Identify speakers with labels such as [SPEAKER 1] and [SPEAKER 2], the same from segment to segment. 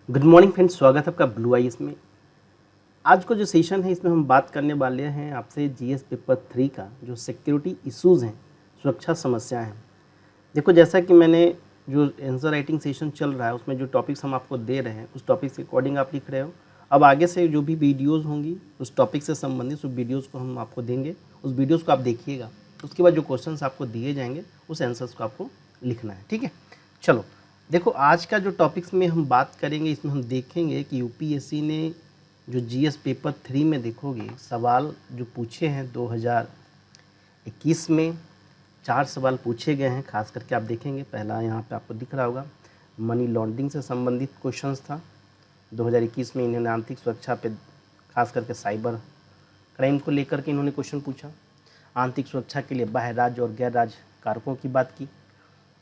[SPEAKER 1] Good morning friends, स्वागत है आपका ब्लू आईएएस में। आज का जो सेशन है इसमें हम बात करने वाले हैं आपसे जीएस पेपर 3 का जो सिक्योरिटी इश्यूज़ हैं, सुरक्षा समस्याएं हैं। देखो, जैसा कि मैंने जो आंसर राइटिंग सेशन चल रहा है उसमें जो टॉपिक्स हम आपको दे रहे हैं उस टॉपिक्स के अकॉर्डिंग आप लिख रहे हो। अब आगे से जो भी वीडियोज़ होंगी उस टॉपिक से संबंधित उस वीडियोज़ को हम आपको देंगे, उस वीडियोज़ को आप देखिएगा। उसके बाद जो क्वेश्चन आपको दिए जाएंगे उस आंसर्स को आपको लिखना है, ठीक है। चलो देखो, आज का जो टॉपिक्स में हम बात करेंगे इसमें हम देखेंगे कि यूपीएससी ने जो जीएस पेपर 3 में देखोगे सवाल जो पूछे हैं 2021 में 4 सवाल पूछे गए हैं। खास करके आप देखेंगे, पहला यहाँ पे आपको दिख रहा होगा मनी लॉन्ड्रिंग से संबंधित क्वेश्चंस था। 2021 में इन्होंने आंतरिक सुरक्षा पे खास करके साइबर क्राइम को लेकर के इन्होंने क्वेश्चन पूछा। आंतरिक सुरक्षा के लिए बाह्य राज्य और गैर राज्य कारकों की बात की,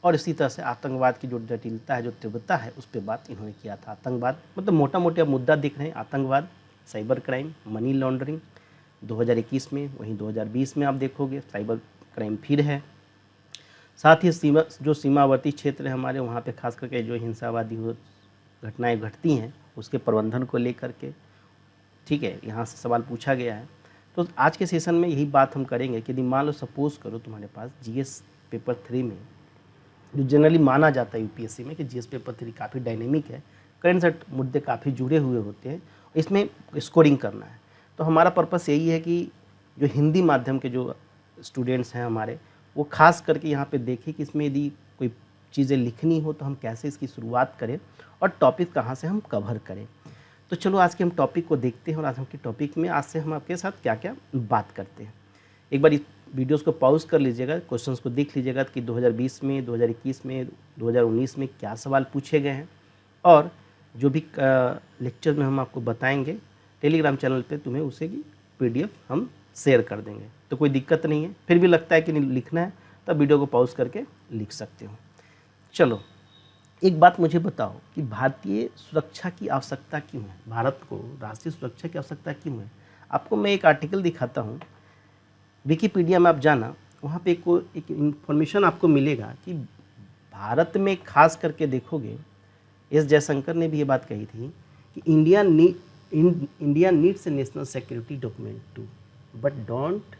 [SPEAKER 1] और इसी तरह से आतंकवाद की जो जटिलता है, जो तीव्रता है, उस पर बात इन्होंने किया था। आतंकवाद मतलब मोटा मोटा मुद्दा दिख रहे हैं, आतंकवाद, साइबर क्राइम, मनी लॉन्ड्रिंग 2021 में। वहीं 2020 में आप देखोगे साइबर क्राइम फिर है। साथ ही सीमावर्ती क्षेत्र है हमारे, वहाँ पे खास करके जो हिंसावादी घटनाएं घटती हैं उसके प्रबंधन को लेकर के, ठीक है, यहाँ से सवाल पूछा गया है। तो आज के सेशन में यही बात हम करेंगे कि यदि मान लो सपोज़ करो तुम्हारे पास जीएस पेपर 3 में जो जनरली माना जाता है यूपीएससी में कि जीएस पेपर 3 काफ़ी डायनेमिक है, करंट सेट मुद्दे काफ़ी जुड़े हुए होते हैं, इसमें स्कोरिंग करना है। तो हमारा पर्पस यही है कि जो हिंदी माध्यम के जो स्टूडेंट्स हैं हमारे, वो खास करके यहाँ पे देखें कि इसमें यदि कोई चीज़ें लिखनी हो तो हम कैसे इसकी शुरुआत करें और टॉपिक कहाँ से हम कवर करें। तो चलो आज के हम टॉपिक को देखते हैं और आज हम के टॉपिक में आज से हम आपके साथ क्या क्या बात करते हैं। एक बार इस वीडियोस को पॉज कर लीजिएगा, क्वेश्चंस को देख लीजिएगा कि 2020 में, 2021 में, 2019 में क्या सवाल पूछे गए हैं, और जो भी लेक्चर में हम आपको बताएंगे टेलीग्राम चैनल पे तुम्हें उसे की पीडीएफ हम शेयर कर देंगे। तो कोई दिक्कत नहीं है, फिर भी लगता है कि नहीं लिखना है तब वीडियो को पॉज करके लिख सकते हो। चलो एक बात मुझे बताओ कि भारतीय सुरक्षा की आवश्यकता क्यों है, भारत को राष्ट्रीय सुरक्षा की आवश्यकता क्यों है। आपको मैं एक आर्टिकल दिखाता हूँ, विकिपीडिया में आप जाना, वहाँ पे एक इन्फॉर्मेशन आपको मिलेगा कि भारत में खास करके देखोगे, एस जयशंकर ने भी ये बात कही थी कि India needs a national security document to but don't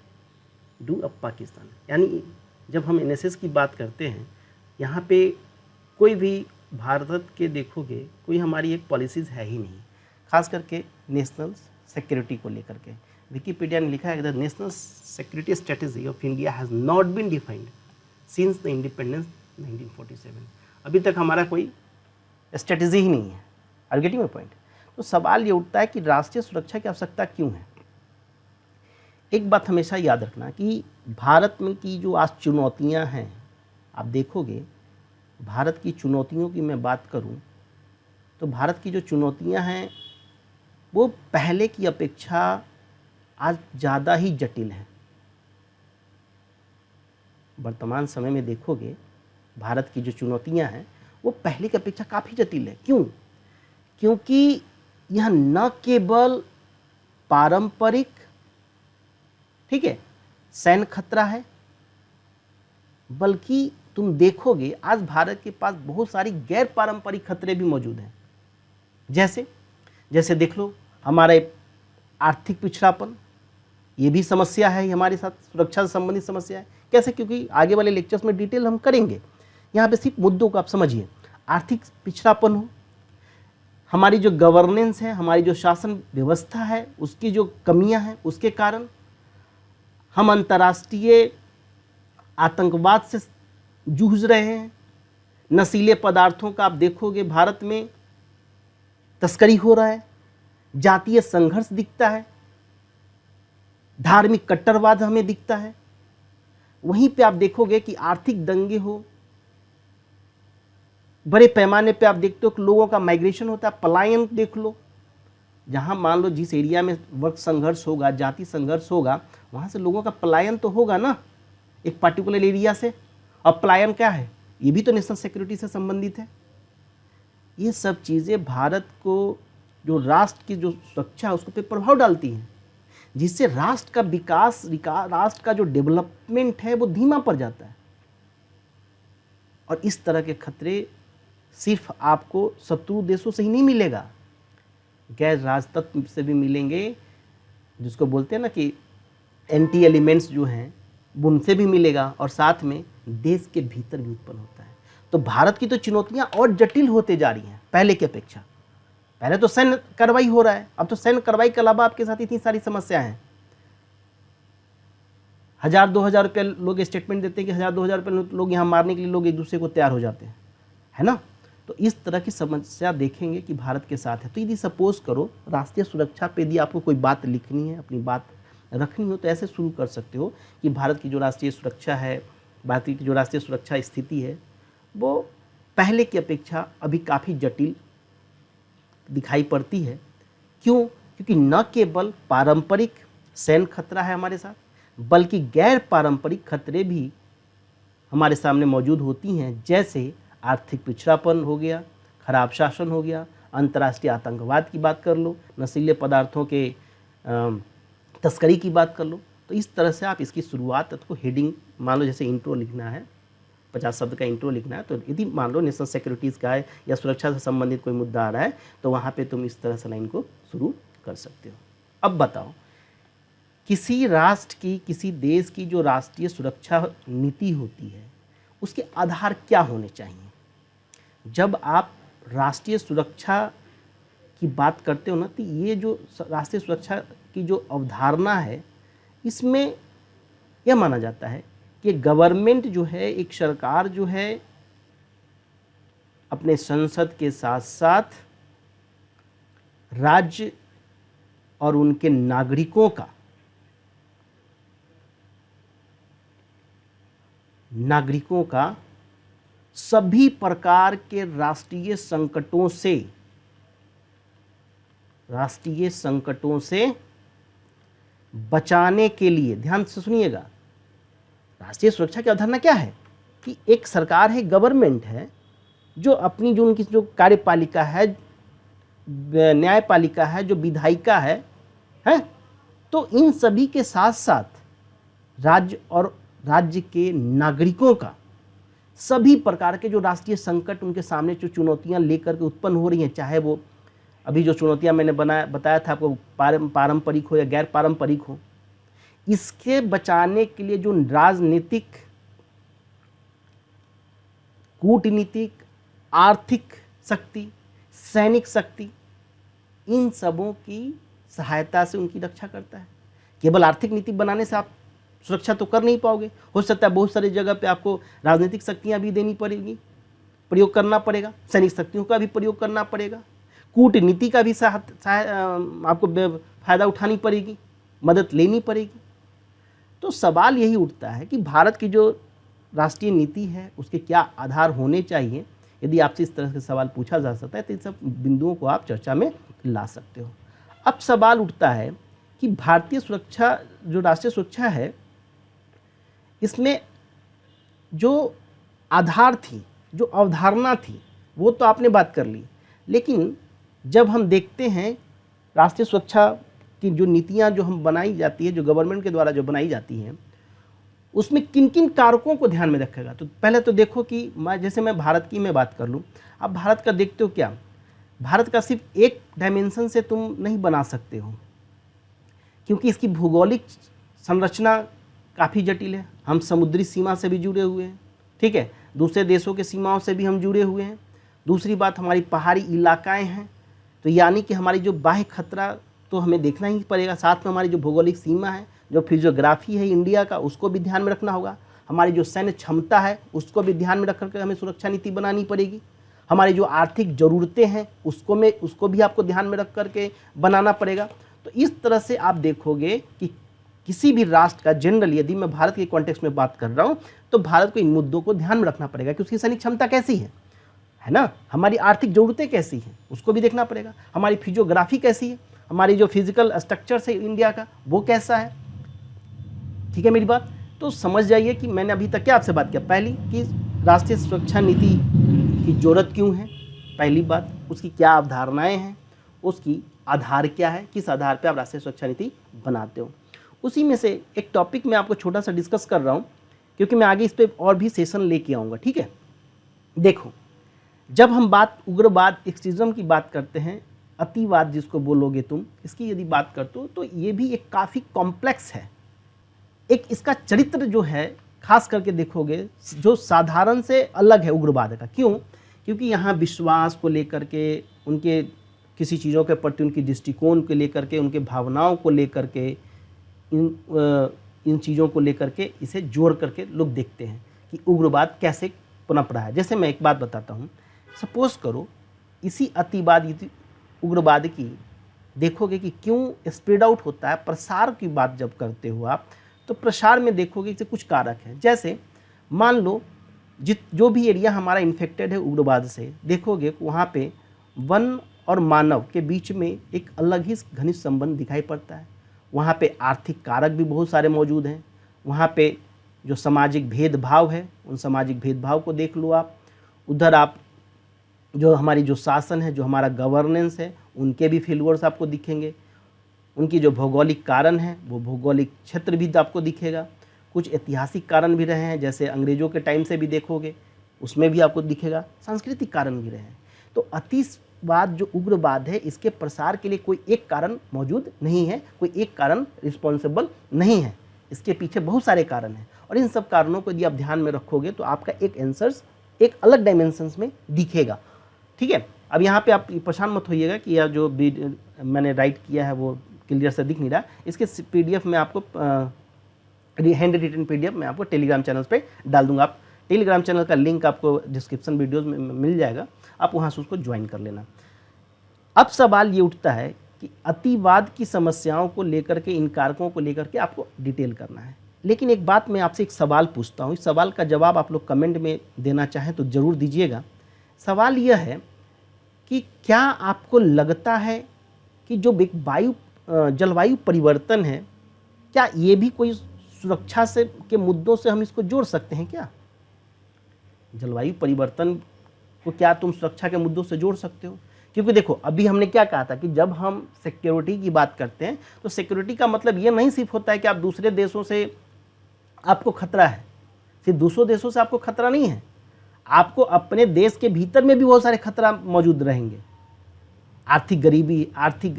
[SPEAKER 1] do a Pakistan. यानी जब हम एनएसएस की बात करते हैं, यहाँ पे कोई भी भारत के देखोगे कोई हमारी एक पॉलिसीज़ है ही नहीं, खास करके नेशनल सिक्योरिटी को लेकर के। विकिपीडिया ने लिखा है the national security strategy of India has not been defined since the independence 1947। अभी तक हमारा कोई स्ट्रेटेजी ही नहीं है। Are getting my point. तो सवाल ये उठता है कि राष्ट्रीय सुरक्षा की आवश्यकता क्यों है। एक बात हमेशा याद रखना कि भारत में की जो आज चुनौतियाँ हैं, आप देखोगे भारत की चुनौतियों की मैं बात करूँ तो भारत की जो चुनौतियाँ हैं वो पहले की अपेक्षा आज ज़्यादा ही जटिल है। वर्तमान समय में देखोगे भारत की जो चुनौतियां हैं वो पहले की अपेक्षा काफ़ी जटिल है। क्यों? क्योंकि यह न केवल पारंपरिक, ठीक है, सैन्य खतरा है, बल्कि तुम देखोगे आज भारत के पास बहुत सारी गैर पारंपरिक खतरे भी मौजूद हैं। जैसे देख लो हमारे आर्थिक पिछड़ापन, ये भी समस्या है हमारे साथ, सुरक्षा से संबंधित समस्या है। कैसे? क्योंकि आगे वाले लेक्चर्स में डिटेल हम करेंगे। यहाँ पे सिर्फ मुद्दों को आप समझिए। आर्थिक पिछड़ापन हो, हमारी जो गवर्नेंस है, हमारी जो शासन व्यवस्था है, उसकी जो कमियां हैं, उसके कारण हम अंतर्राष्ट्रीय आतंकवाद से जूझ रहे हैं। नशीले पदार्थों का आप देखोगे भारत में तस्करी हो रहा है, जातीय संघर्ष दिखता है, धार्मिक कट्टरवाद हमें दिखता है। वहीं पे आप देखोगे कि आर्थिक दंगे हो, बड़े पैमाने पे आप देखते हो कि लोगों का माइग्रेशन होता है, पलायन देख लो। जहां मान लो जिस एरिया में वर्ग संघर्ष होगा, जाति संघर्ष होगा, वहां से लोगों का पलायन तो होगा ना एक पार्टिकुलर एरिया से। और पलायन क्या है, ये भी तो नेशनल सिक्योरिटी से संबंधित है। ये सब चीज़ें भारत को जो राष्ट्र की जो सुरक्षा है उसको पे प्रभाव डालती हैं, जिससे राष्ट्र का विकास, राष्ट्र का जो डेवलपमेंट है वो धीमा पड़ जाता है। और इस तरह के खतरे सिर्फ आपको शत्रु देशों से ही नहीं मिलेगा, गैर राजतंत्र से भी मिलेंगे, जिसको बोलते हैं ना कि एंटी एलिमेंट्स जो हैं उनसे भी मिलेगा, और साथ में देश के भीतर भी उत्पन्न होता है। तो भारत की तो चुनौतियां और जटिल होते जा रही हैं पहले की अपेक्षा। पहले तो सैन्य कार्रवाई हो रहा है, अब तो सैन्य कार्रवाई के अलावा आपके साथ इतनी सारी समस्याएं हैं। 1000-2000 रुपये लोग स्टेटमेंट देते हैं कि 1000-2000 रुपये लोग यहाँ मारने के लिए लोग एक दूसरे को तैयार हो जाते हैं, है ना। तो इस तरह की समस्या देखेंगे कि भारत के साथ है। तो यदि सपोज करो राष्ट्रीय सुरक्षा पे यदि आपको कोई बात लिखनी है, अपनी बात रखनी हो, तो ऐसे शुरू कर सकते हो कि भारत की जो राष्ट्रीय सुरक्षा है, भारत की जो राष्ट्रीय सुरक्षा स्थिति है, वो पहले की अपेक्षा अभी काफ़ी जटिल दिखाई पड़ती है। क्यों? क्योंकि न केवल पारंपरिक सैन्य खतरा है हमारे साथ, बल्कि गैर पारंपरिक खतरे भी हमारे सामने मौजूद होती हैं, जैसे आर्थिक पिछड़ापन हो गया, खराब शासन हो गया, अंतर्राष्ट्रीय आतंकवाद की बात कर लो, नशीले पदार्थों के तस्करी की बात कर लो। तो इस तरह से आप इसकी शुरुआत को हेडिंग मान लो, जैसे इंट्रो लिखना है, 50 शब्द का इंट्रो लिखना है, तो यदि मान लो नेशनल सिक्योरिटीज़ का है या सुरक्षा से संबंधित कोई मुद्दा आ रहा है, तो वहाँ पे तुम इस तरह से लाइन को शुरू कर सकते हो। अब बताओ, किसी राष्ट्र की, किसी देश की जो राष्ट्रीय सुरक्षा नीति होती है, उसके आधार क्या होने चाहिए? जब आप राष्ट्रीय सुरक्षा की बात करते हो ना, तो ये जो राष्ट्रीय सुरक्षा की जो अवधारणा है, इसमें यह माना जाता है कि गवर्नमेंट जो है, एक सरकार जो है, अपने संसद के साथ साथ राज्य और उनके नागरिकों का सभी प्रकार के राष्ट्रीय संकटों से बचाने के लिए, ध्यान से सुनिएगा, राष्ट्रीय सुरक्षा की अवधारणा क्या है कि एक सरकार है, गवर्नमेंट है, जो अपनी जो उनकी जो कार्यपालिका है, न्यायपालिका है, जो विधायिका है, तो इन सभी के साथ साथ राज्य और राज्य के नागरिकों का सभी प्रकार के जो राष्ट्रीय संकट उनके सामने जो चुनौतियां लेकर के उत्पन्न हो रही हैं, चाहे वो अभी जो चुनौतियां मैंने बताया था आपको, पारंपरिक हो या गैर पारंपरिक हो, इसके बचाने के लिए जो राजनीतिक, कूटनीतिक, आर्थिक शक्ति, सैनिक शक्ति, इन सबों की सहायता से उनकी रक्षा करता है। केवल आर्थिक नीति बनाने से आप सुरक्षा तो कर नहीं पाओगे, हो सकता है बहुत सारी जगह पे आपको राजनीतिक शक्तियां भी देनी पड़ेगी, प्रयोग करना पड़ेगा, सैनिक शक्तियों का भी प्रयोग करना पड़ेगा, कूटनीति का भी आपको फायदा उठानी पड़ेगी, मदद लेनी पड़ेगी। तो सवाल यही उठता है कि भारत की जो राष्ट्रीय नीति है, उसके क्या आधार होने चाहिए। यदि आपसे इस तरह के सवाल पूछा जा सकता है, तो इन सब बिंदुओं को आप चर्चा में ला सकते हो। अब सवाल उठता है कि भारतीय सुरक्षा, जो राष्ट्रीय सुरक्षा है, इसमें जो आधार थी, जो अवधारणा थी, वो तो आपने बात कर ली, लेकिन जब हम देखते हैं राष्ट्रीय सुरक्षा की जो नीतियां जो हम बनाई जाती है, जो गवर्नमेंट के द्वारा जो बनाई जाती हैं, उसमें किन किन कारकों को ध्यान में रखेगा। तो पहले तो देखो कि जैसे मैं भारत की मैं बात कर लूँ, अब भारत का देखते हो क्या, भारत का सिर्फ एक डायमेंशन से तुम नहीं बना सकते हो, क्योंकि इसकी भौगोलिक संरचना काफ़ी जटिल है। हम समुद्री सीमा से भी जुड़े हुए हैं, ठीक है, दूसरे देशों के सीमाओं से भी हम जुड़े हुए हैं। दूसरी बात, हमारी पहाड़ी इलाकाएं हैं, तो यानी कि हमारी जो बाह्य खतरा तो हमें देखना ही पड़ेगा, साथ में हमारी जो भौगोलिक सीमा है, जो फिजियोग्राफी है इंडिया का, उसको भी ध्यान में रखना होगा। हमारी जो सैन्य क्षमता है, उसको भी ध्यान में रख करके हमें सुरक्षा नीति बनानी पड़ेगी। हमारी जो आर्थिक ज़रूरतें हैं, उसको भी आपको ध्यान में रख करके बनाना पड़ेगा। तो इस तरह से आप देखोगे कि किसी भी राष्ट्र का, जनरली यदि मैं भारत के कॉन्टेक्स्ट में बात कर रहा हूँ, तो भारत को इन मुद्दों को ध्यान में रखना पड़ेगा कि उसकी सैनिक क्षमता कैसी है ना, हमारी आर्थिक ज़रूरतें कैसी हैं, उसको भी देखना पड़ेगा, हमारी फिजियोग्राफी कैसी है, हमारी जो फिजिकल स्ट्रक्चर है इंडिया का, वो कैसा है। ठीक है मेरी बात? तो समझ जाइए कि मैंने अभी तक क्या आपसे बात किया, पहली कि राष्ट्रीय सुरक्षा नीति की ज़रूरत क्यों है, पहली बात, उसकी क्या अवधारणाएँ हैं, उसकी आधार क्या है, किस आधार पर आप राष्ट्रीय सुरक्षा नीति बनाते हो। उसी में से एक टॉपिक मैं आपको छोटा सा डिस्कस कर रहा हूँ, क्योंकि मैं आगे इस पर और भी सेशन लेके आऊँगा। ठीक है, देखो जब हम बात उग्रवाद एक्सट्रीज्म की बात करते हैं, अतिवाद जिसको बोलोगे तुम, इसकी यदि बात करते हो तो ये भी एक काफ़ी कॉम्प्लेक्स है। एक इसका चरित्र जो है खास करके देखोगे जो साधारण से अलग है उग्रवाद का। क्यों? क्योंकि यहाँ विश्वास को लेकर के, उनके किसी चीज़ों के प्रति उनकी दृष्टिकोण को लेकर के, उनके भावनाओं को लेकर के, इन चीज़ों को लेकर के इसे जोड़ करके लोग देखते हैं कि उग्रवाद कैसे पनप रहा है। जैसे मैं एक बात बताता हूँ, सपोज करो इसी अतिवाद उग्रवाद की देखोगे कि क्यों स्प्रेड आउट होता है। प्रसार की बात जब करते हो आप, तो प्रसार में देखोगे कि कुछ कारक हैं। जैसे मान लो जो भी एरिया हमारा इन्फेक्टेड है उग्रवाद से, देखोगे वहाँ पे वन और मानव के बीच में एक अलग ही घनिष्ठ संबंध दिखाई पड़ता है। वहाँ पे आर्थिक कारक भी बहुत सारे मौजूद हैं। वहाँ पे जो सामाजिक भेदभाव है, उन सामाजिक भेदभाव को देख लो आप। उधर आप जो हमारी जो शासन है, जो हमारा गवर्नेंस है, उनके भी फेल्योर्स आपको दिखेंगे। उनकी जो भौगोलिक कारण है, वो भौगोलिक क्षेत्र भी आपको दिखेगा। कुछ ऐतिहासिक कारण भी रहे हैं, जैसे अंग्रेज़ों के टाइम से भी देखोगे उसमें भी आपको दिखेगा। सांस्कृतिक कारण भी रहे हैं। तो अतिवाद जो उग्रवाद है, इसके प्रसार के लिए कोई एक कारण मौजूद नहीं है, कोई एक कारण रिस्पॉन्सिबल नहीं है। इसके पीछे बहुत सारे कारण हैं और इन सब कारणों को यदि आप ध्यान में रखोगे तो आपका एक आंसर्स एक अलग डायमेंशंस में दिखेगा। ठीक है, अब यहाँ पे आप परेशान मत होइएगा कि यह जो मैंने राइट किया है वो क्लियर से दिख नहीं रहा। इसके पीडीएफ में आपको हैंड रिटन पीडीएफ मैं आपको टेलीग्राम चैनल पे डाल दूंगा। आप टेलीग्राम चैनल का लिंक आपको डिस्क्रिप्शन वीडियोज़ में मिल जाएगा, आप वहाँ से उसको ज्वाइन कर लेना। अब सवाल ये उठता है कि अतिवाद की समस्याओं को लेकर के, इन कारकों को लेकर के आपको डिटेल करना है। लेकिन एक बात मैं आपसे एक सवाल पूछता हूँ, इस सवाल का जवाब आप लोग कमेंट में देना चाहें तो ज़रूर दीजिएगा। सवाल यह है कि क्या आपको लगता है कि जो जलवायु परिवर्तन है, क्या ये भी कोई सुरक्षा से के मुद्दों से हम इसको जोड़ सकते हैं? क्या जलवायु परिवर्तन को क्या तुम सुरक्षा के मुद्दों से जोड़ सकते हो? क्योंकि देखो अभी हमने क्या कहा था कि जब हम सिक्योरिटी की बात करते हैं तो सिक्योरिटी का मतलब ये नहीं सिर्फ होता है कि आप दूसरे देशों से आपको खतरा है। सिर्फ दूसरे देशों से आपको खतरा नहीं है, आपको अपने देश के भीतर में भी बहुत सारे खतरा मौजूद रहेंगे। आर्थिक गरीबी, आर्थिक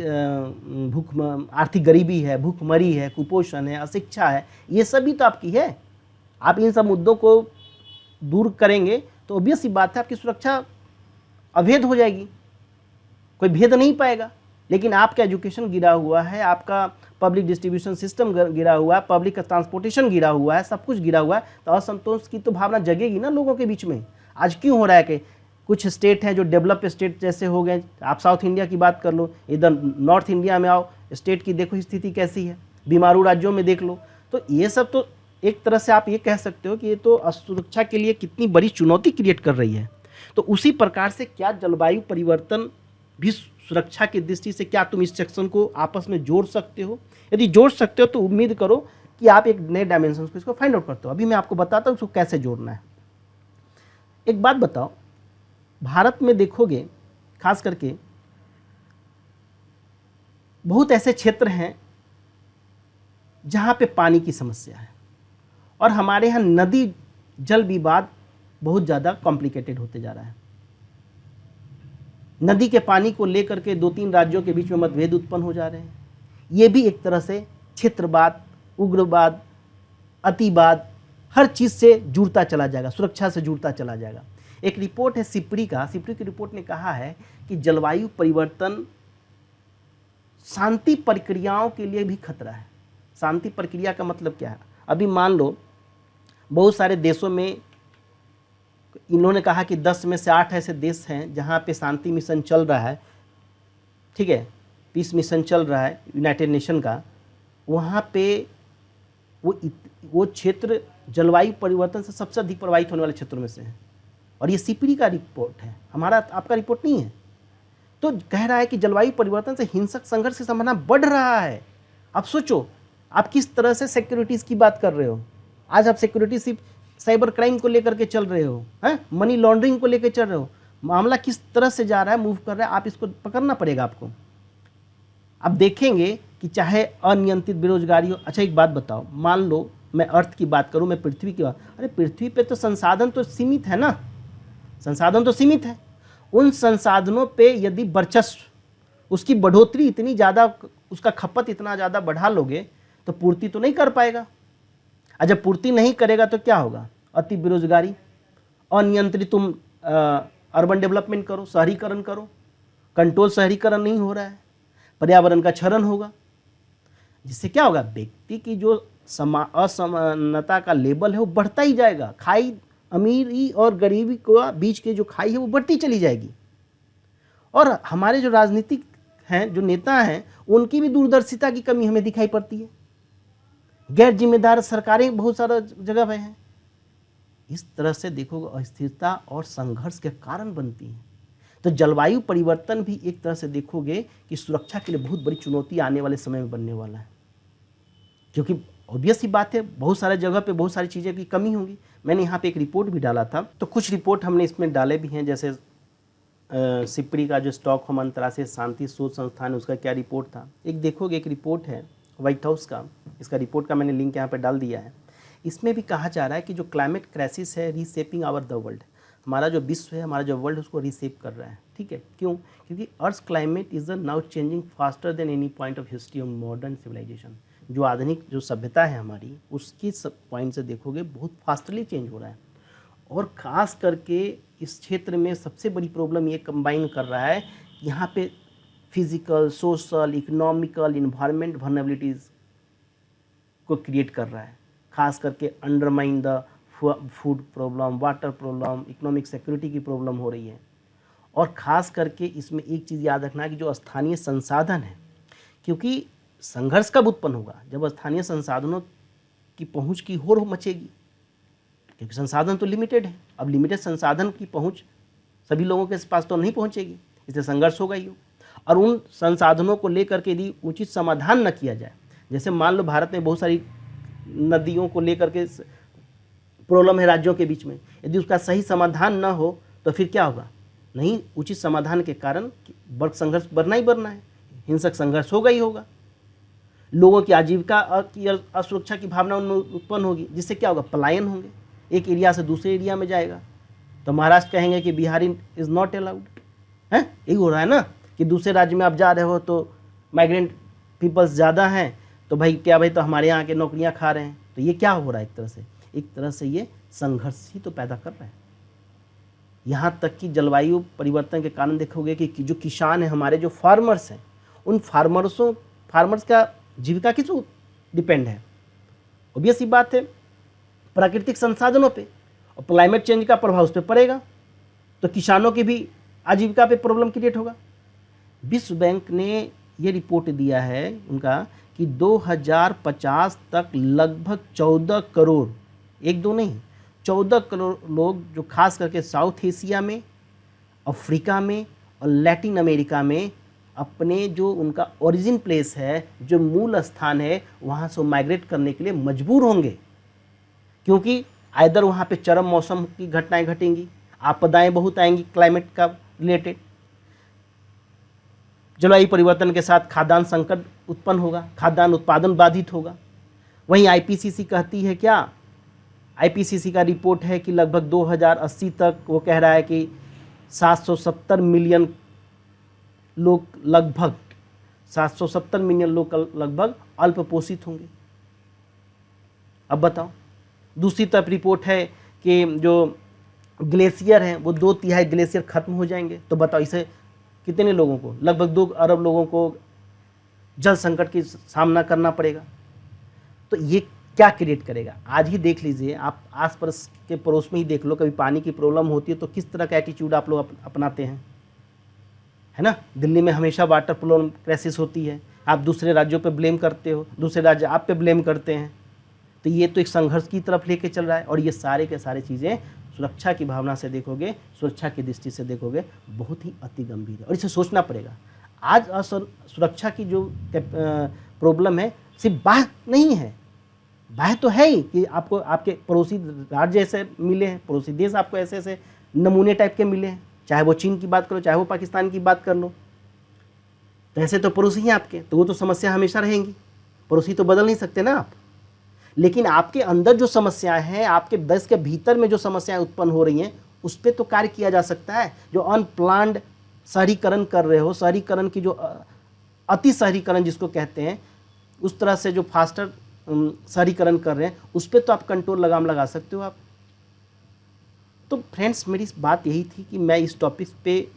[SPEAKER 1] गरीबी है, भूखमरी है, कुपोषण है, अशिक्षा है, ये सभी तो आपकी है। आप इन सब मुद्दों को दूर करेंगे तो ऑब्वियस सी बात है आपकी सुरक्षा अभेद हो जाएगी, कोई भेद नहीं पाएगा। लेकिन आपका एजुकेशन गिरा हुआ है, आपका पब्लिक डिस्ट्रीब्यूशन सिस्टम गिरा हुआ है, पब्लिक ट्रांसपोर्टेशन गिरा हुआ है, सब कुछ गिरा हुआ है, तो असंतोष की तो भावना जगेगी ना लोगों के बीच में। आज क्यों हो रहा है कि कुछ स्टेट हैं जो डेवलप स्टेट जैसे हो गए, आप साउथ इंडिया की बात कर लो, इधर नॉर्थ इंडिया में आओ, स्टेट की देखो स्थिति कैसी है, बीमारू राज्यों में देख लो। तो ये सब तो एक तरह से आप ये कह सकते हो कि ये तो असुरक्षा के लिए कितनी बड़ी चुनौती क्रिएट कर रही है। तो उसी प्रकार से क्या जलवायु परिवर्तन भी सुरक्षा की दृष्टि से, क्या तुम इस सेक्शन को आपस में जोड़ सकते हो? यदि जोड़ सकते हो तो उम्मीद करो कि आप एक नए डायमेंशन को इसको फाइंड आउट करते हो। अभी मैं आपको बताता हूँ इसको कैसे जोड़ना है। एक बात बताओ, भारत में देखोगे खास करके बहुत ऐसे क्षेत्र हैं जहाँ पे पानी की समस्या है और हमारे यहाँ नदी जल विवाद बहुत ज़्यादा कॉम्प्लिकेटेड होते जा रहा है। नदी के पानी को लेकर के 2-3 राज्यों के बीच में मतभेद उत्पन्न हो जा रहे हैं। ये भी एक तरह से क्षेत्रवाद, उग्रवाद, अतिवाद, हर चीज़ से जुड़ता चला जाएगा, सुरक्षा से जुड़ता चला जाएगा। एक रिपोर्ट है सिपरी की रिपोर्ट ने कहा है कि जलवायु परिवर्तन शांति प्रक्रियाओं के लिए भी खतरा है। शांति प्रक्रिया का मतलब क्या है? अभी मान लो बहुत सारे देशों में इन्होंने कहा कि 10 में से 8 ऐसे देश हैं जहाँ पे शांति मिशन चल रहा है, ठीक है, पीस मिशन चल रहा है यूनाइटेड नेशन का। वहाँ पे वो क्षेत्र जलवायु परिवर्तन से सबसे अधिक प्रभावित होने वाले क्षेत्रों में से है और ये सिपरी का रिपोर्ट है, हमारा आपका रिपोर्ट नहीं है। तो कह रहा है कि जलवायु परिवर्तन से हिंसक संघर्ष की संभावना बढ़ रहा है। अब सोचो आप किस तरह से सिक्योरिटीज़ की बात कर रहे हो। आज आप सिक्योरिटी सिर्फ साइबर क्राइम को लेकर के चल रहे हो, हैं, मनी लॉन्ड्रिंग को लेकर चल रहे हो। मामला किस तरह से जा रहा है, मूव कर रहा है, आप इसको पकड़ना पड़ेगा आपको। आप देखेंगे कि चाहे अनियंत्रित बेरोजगारी हो। अच्छा एक बात बताओ, मान लो मैं अर्थ की बात करूं, मैं पृथ्वी की बात, अरे पृथ्वी पे तो संसाधन तो सीमित है ना, संसाधन तो सीमित है। उन संसाधनों पे यदि वर्चस्व, उसकी बढ़ोतरी इतनी ज़्यादा, उसका खपत इतना ज़्यादा बढ़ा लोगे तो पूर्ति तो नहीं कर पाएगा। और जब पूर्ति नहीं करेगा तो क्या होगा? अति बेरोजगारी, अनियंत्रित तुम अर्बन डेवलपमेंट करो, शहरीकरण करो, कंट्रोल शहरीकरण नहीं हो रहा है, पर्यावरण का क्षरण होगा, जिससे क्या होगा? व्यक्ति की जो असमानता का लेवल है वो बढ़ता ही जाएगा। खाई, अमीरी और गरीबी को बीच के जो खाई है वो बढ़ती चली जाएगी। और हमारे जो राजनीतिक हैं, जो नेता हैं, उनकी भी दूरदर्शिता की कमी हमें दिखाई पड़ती है। गैर जिम्मेदार सरकारें बहुत सारा जगह पे हैं। इस तरह से देखोगे अस्थिरता और संघर्ष के कारण बनती हैं। तो जलवायु परिवर्तन भी एक तरह से देखोगे कि सुरक्षा के लिए बहुत बड़ी चुनौती आने वाले समय में बनने वाला है, क्योंकि ऑब्वियस ही बात है, बहुत सारे जगह पे बहुत सारी चीज़ें की कमी होगी। मैंने यहाँ पे एक रिपोर्ट भी डाला था, तो कुछ रिपोर्ट हमने इसमें डाले भी हैं, जैसे सिप्री का जो स्टॉकहोम अंतर्राष्ट्रीय शांति शोध संस्थान है उसका क्या रिपोर्ट था। एक देखोगे, एक रिपोर्ट है व्हाइट हाउस का, इसका रिपोर्ट का मैंने लिंक यहाँ पे डाल दिया है। इसमें भी कहा जा रहा है कि जो क्लाइमेट क्राइसिस है रीसेपिंग आवर द वर्ल्ड, हमारा जो विश्व है, हमारा जो वर्ल्ड उसको रीसेप कर रहा है। ठीक है, क्यों? क्योंकि earth climate is now changing faster than any point of history of modern civilisation. जो आधुनिक जो सभ्यता है हमारी, उसकी पॉइंट से देखोगे बहुत फास्टली चेंज हो रहा है। और ख़ास करके इस क्षेत्र में सबसे बड़ी प्रॉब्लम ये कंबाइन कर रहा है, यहाँ पे physical, social, economical, environment vulnerabilities को क्रिएट कर रहा है। ख़ास करके undermine the food problem, water problem, economic security की प्रॉब्लम हो रही है। और ख़ास करके इसमें एक चीज़ याद रखना है कि जो स्थानीय संसाधन है, क्योंकि संघर्ष कब उत्पन्न होगा? जब स्थानीय संसाधनों की पहुंच की होड़ मचेगी, क्योंकि संसाधन तो लिमिटेड है। अब लिमिटेड संसाधन की पहुंच सभी लोगों के पास तो नहीं पहुंचेगी, इसलिए संघर्ष होगा ही हो। और उन संसाधनों को लेकर के यदि उचित समाधान न किया जाए, जैसे मान लो भारत में बहुत सारी नदियों को लेकर के प्रॉब्लम है राज्यों के बीच में, यदि उसका सही समाधान न हो तो फिर क्या होगा? नहीं, उचित समाधान के कारण वर्ग संघर्ष बढ़ना ही बढ़ना है, हिंसक संघर्ष होगा ही होगा। लोगों की आजीविका की असुरक्षा की भावना उनमें उत्पन्न होगी, जिससे क्या होगा? पलायन होंगे, एक एरिया से दूसरे एरिया में जाएगा। तो महाराष्ट्र कहेंगे कि बिहारी इज़ नॉट अलाउड, है, यही हो रहा है ना, कि दूसरे राज्य में आप जा रहे हो तो माइग्रेंट पीपल्स ज़्यादा हैं, तो भाई क्या, भाई तो हमारे यहाँ के नौकरियाँ खा रहे हैं। तो ये क्या हो रहा है? एक तरह से ये संघर्ष ही तो पैदा कर रहा है। यहाँ तक कि जलवायु परिवर्तन के कारण देखोगे कि जो किसान हैं हमारे, जो फार्मर्स हैं, उन फार्मर्स का जीविका किस डिपेंड है? ऑब्वियस ही बात है, प्राकृतिक संसाधनों पे, और क्लाइमेट चेंज का प्रभाव उस पर पड़ेगा, तो किसानों की भी आजीविका पे प्रॉब्लम क्रिएट होगा। विश्व बैंक ने ये रिपोर्ट दिया है उनका कि 2050 तक लगभग 14 करोड़, एक दो नहीं, 14 करोड़ लोग जो खास करके साउथ एशिया में, अफ्रीका में और लैटिन अमेरिका में अपने जो उनका ओरिजिन प्लेस है, जो मूल स्थान है, वहाँ से माइग्रेट करने के लिए मजबूर होंगे, क्योंकि आइदर वहाँ पे चरम मौसम की घटनाएं घटेंगी, आपदाएं बहुत आएंगी क्लाइमेट का रिलेटेड, जलवायु परिवर्तन के साथ खाद्यान्न संकट उत्पन्न होगा, खाद्यान्न उत्पादन बाधित होगा। वहीं आईपीसीसी कहती है क्या? आईपीसीसी का रिपोर्ट है कि लगभग 2080 तक वो कह रहा है कि 770 मिलियन लोग, लगभग 770 मिलियन लोग लगभग अल्पपोषित होंगे। अब बताओ, दूसरी तरफ रिपोर्ट है कि जो ग्लेशियर हैं वो 2/3 ग्लेशियर खत्म हो जाएंगे। तो बताओ, इसे कितने लोगों को, लगभग 2 अरब लोगों को जल संकट की सामना करना पड़ेगा। तो ये क्या क्रिएट करेगा? आज ही देख लीजिए, आप आस पास के पड़ोस में ही देख लो, कभी पानी की प्रॉब्लम होती है तो किस तरह का एटीट्यूड आप लोग अपनाते हैं, है ना। दिल्ली में हमेशा वाटर प्रॉब्लम क्राइसिस होती है, आप दूसरे राज्यों पे ब्लेम करते हो, दूसरे राज्य आप पे ब्लेम करते हैं। तो ये तो एक संघर्ष की तरफ लेके चल रहा है। और ये सारे के सारे चीज़ें सुरक्षा की भावना से देखोगे, सुरक्षा की दृष्टि से देखोगे, बहुत ही अति गंभीर है और इसे सोचना पड़ेगा। आज सुरक्षा की जो प्रॉब्लम है सिर्फ बाह्य नहीं है, बाह्य तो है ही कि आपको आपके पड़ोसी राज्य ऐसे मिले हैं, पड़ोसी देश आपको ऐसे ऐसे नमूने टाइप के मिले हैं, चाहे वो चीन की बात करो, चाहे वो पाकिस्तान की बात कर लो, तो ऐसे तो पड़ोसी हैं आपके, तो वो तो समस्या हमेशा रहेंगी, पड़ोसी तो बदल नहीं सकते ना आप। लेकिन आपके अंदर जो समस्याएं हैं, आपके देश के भीतर में जो समस्याएं उत्पन्न हो रही हैं, उस पर तो कार्य किया जा सकता है। जो अनप्लान्ड शहरीकरण कर रहे हो, शहरीकरण की जो अति शहरीकरण जिसको कहते हैं, उस तरह से जो फास्टर शहरीकरण कर रहे हैं, उस पर तो आप कंट्रोल लगाम लगा सकते हो आप। तो फ्रेंड्स, मेरी बात यही थी कि मैं इस टॉपिक पे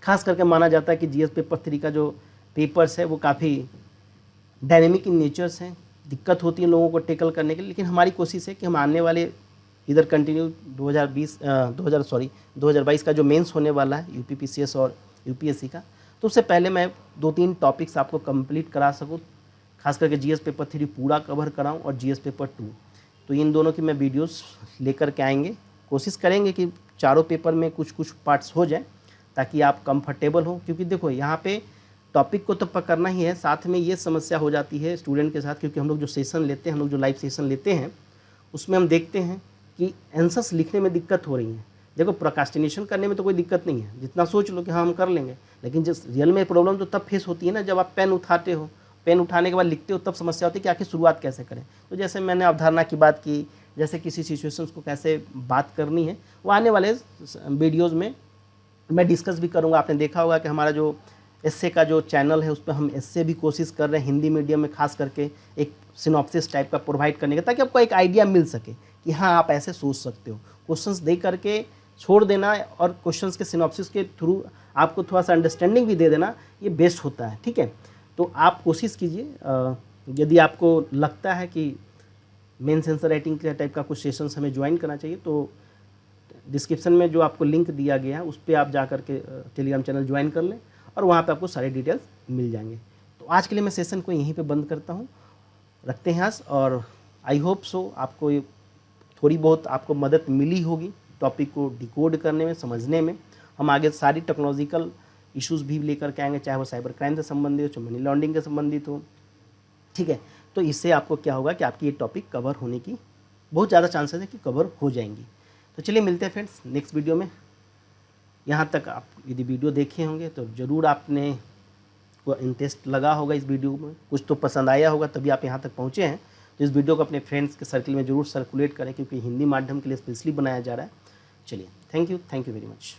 [SPEAKER 1] खास करके माना जाता है कि जीएस पेपर 3 का जो पेपर्स है वो काफ़ी डायनेमिक इन नेचर्स हैं, दिक्कत होती है लोगों को टेकल करने के लिए, लेकिन हमारी कोशिश है कि हम आने वाले इधर कंटिन्यू 2022 का जो मेंस होने वाला है यूपीपीसीएस और यूपीएससी का, तो उससे पहले मैं 2-3 टॉपिक्स आपको कंप्लीट करा सकूँ, खास करके जीएस पेपर 3 पूरा कवर कराऊँ और जीएस पेपर 2। तो इन दोनों की मैं वीडियोस लेकर के आएंगे, कोशिश करेंगे कि चारों पेपर में कुछ कुछ पार्ट्स हो जाए ताकि आप कंफर्टेबल हो। क्योंकि देखो यहाँ पे टॉपिक को तो पकड़ना ही है, साथ में ये समस्या हो जाती है स्टूडेंट के साथ, क्योंकि हम लोग जो सेशन लेते हैं, हम लोग जो लाइव सेशन लेते हैं, उसमें हम देखते हैं कि आंसर्स लिखने में दिक्कत हो रही है। देखो, प्रोक्रास्टिनेशन करने में तो कोई दिक्कत नहीं है, जितना सोच लो कि हाँ हम कर लेंगे, लेकिन जब रियल में प्रॉब्लम तो तब फेस होती है ना, जब आप पेन उठाते हो, पेन उठाने के बाद लिखते हो, तब समस्या होती है कि आखिर शुरुआत कैसे करें। तो जैसे मैंने अवधारणा की बात की, जैसे किसी सिचुएशंस को कैसे बात करनी है, वो आने वाले वीडियोज़ में मैं डिस्कस भी करूँगा। आपने देखा होगा कि हमारा जो एस्से का जो चैनल है, उस पर हम एस्से भी कोशिश कर रहे हैं हिंदी मीडियम में, खास करके एक सिनॉप्सिस टाइप का प्रोवाइड करने का, ताकि आपको एक आइडिया मिल सके कि हाँ आप ऐसे सोच सकते हो। क्वेश्चंस दे करके छोड़ देना और क्वेश्चंस के सिनॉप्सिस के थ्रू आपको थोड़ा सा अंडरस्टैंडिंग भी दे देना, ये बेस्ट होता है। ठीक है, तो आप कोशिश कीजिए। यदि आपको लगता है कि मेंस आंसर राइटिंग के टाइप का कुछ सेशंस हमें ज्वाइन करना चाहिए, तो डिस्क्रिप्शन में जो आपको लिंक दिया गया है उस पर आप जा करके टेलीग्राम चैनल ज्वाइन कर लें और वहाँ पे आपको सारे डिटेल्स मिल जाएंगे। तो आज के लिए मैं सेशन को यहीं पे बंद करता हूँ, रखते हैं आज, और आई होप सो आपको थोड़ी बहुत आपको मदद मिली होगी टॉपिक को डिकोड करने में, समझने में। हम आगे सारी टेक्नोलॉजिकल इश्यूज़ भी लेकर के आएंगे, चाहे वो साइबर क्राइम से संबंधित हो, चाहे मनी लॉन्ड्रिंग से संबंधित हो। ठीक है, तो इससे आपको क्या होगा कि आपकी ये टॉपिक कवर होने की बहुत ज़्यादा चांसेस है कि कवर हो जाएंगी। तो चलिए मिलते हैं फ्रेंड्स नेक्स्ट वीडियो में। यहाँ तक आप यदि वीडियो देखे होंगे तो ज़रूर आपने को इंटरेस्ट लगा होगा इस वीडियो में, कुछ तो पसंद आया होगा, तभी आप यहाँ तक पहुँचे हैं। तो इस वीडियो को अपने फ्रेंड्स के सर्कल में ज़रूर सर्कुलेट करें, क्योंकि हिंदी माध्यम के लिए स्पेशली बनाया जा रहा है। चलिए, थैंक यू वेरी मच।